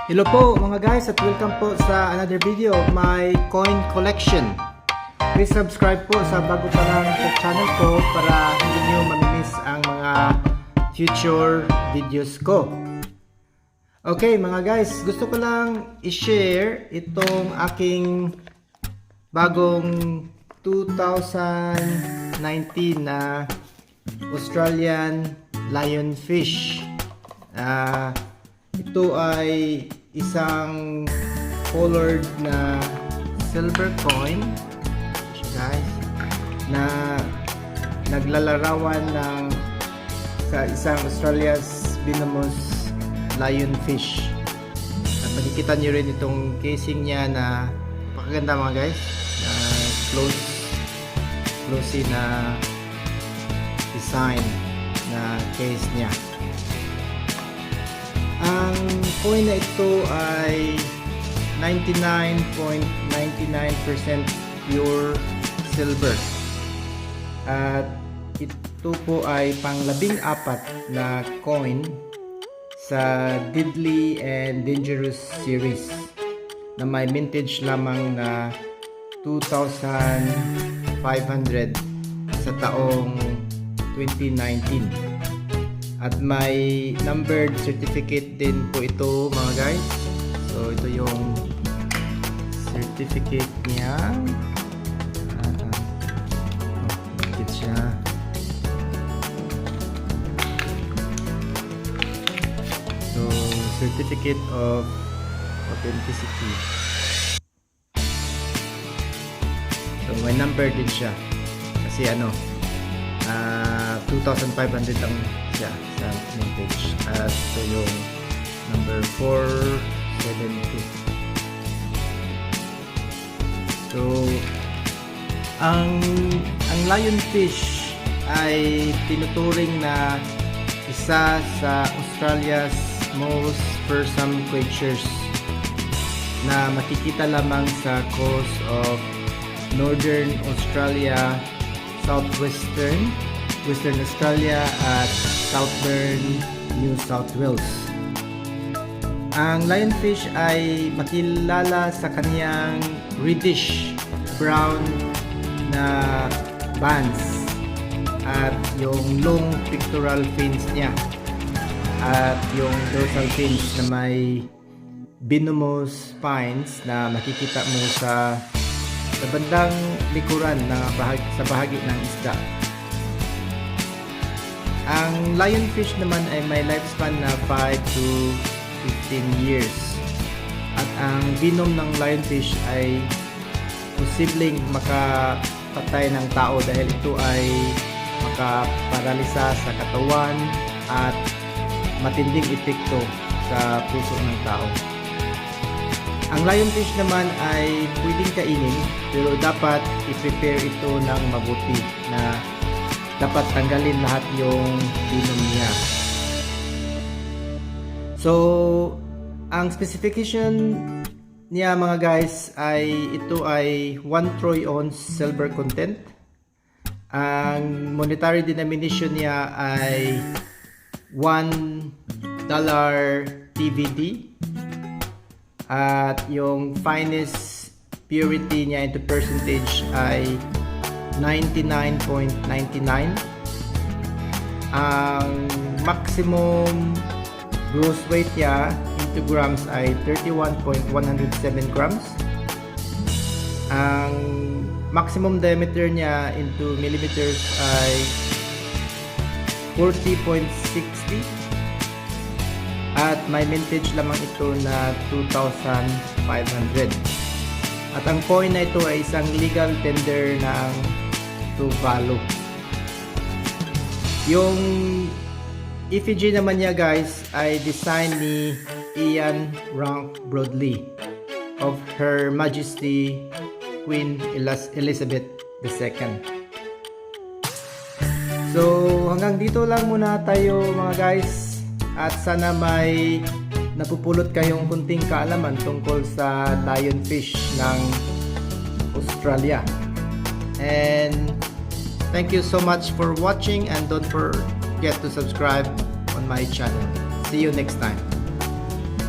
Hello po mga guys at welcome po sa another video of my coin collection. Please subscribe po sa bago pa lang sa channel ko para hindi nyo mamimiss ang mga future videos ko. Okay mga guys, gusto ko lang i-share itong aking bagong 2019 na Australian LIONFISH. Ito ay isang colored na silver coin, guys, na naglalarawan ng sa isang Australia's venomous lionfish. At makikita nyo rin itong casing niya na pakaganda mga guys, na closely na design na case niya. Ang coin na ito ay 99.99% pure silver. At ito po ay pang-14 na coin sa Deadly and Dangerous series na may mintage lamang na 2,500 sa taong 2019. At may numbered certificate din po ito mga guys. So ito yung certificate niya. Dikit siya. So certificate of authenticity. So may number din siya. Kasi 2,500 ang siya sa mintage. At ito yung number 472. So ang lionfish ay tinuturing na isa sa Australia's most fearsome creatures na makikita lamang sa coast of Northern Australia, Western Australia at Southern New South Wales. Ang lionfish ay makilala sa kaniyang reddish brown na bands at yung long pectoral fins niya at yung dorsal fins na may venomous spines na makikita mo sa bandang likuran na sa bahagi ng isda. Ang lionfish naman ay may lifespan na 5 to 15 years. At ang venom ng lionfish ay posibleng makapatay ng tao dahil ito ay makaparalisa sa katawan at matinding epekto sa puso ng tao. Ang lionfish naman ay pwedeng kainin pero dapat i-prepare ito ng mabuti na dapat tanggalin lahat yung venom niya. So, ang specification niya mga guys ay ito ay 1 troy ounce silver content. Ang monetary denomination niya ay $1 TVD. At yung finest purity niya into percentage ay 99.99. Ang maximum gross weight niya into grams ay 31.107 grams. Ang maximum diameter niya into millimeters ay 40.60. At may mintage lamang ito na 2,500. At ang coin na ito ay isang legal tender ng Tuvalu. Yung effigy naman niya guys ay design ni Ian Rank Broadley of Her Majesty Queen Elizabeth II. So hanggang dito lang muna tayo mga guys, at sana may napupulot kayong kunting kaalaman tungkol sa lionfish ng Australia. And thank you so much for watching, and don't forget to subscribe on my channel. See you next time.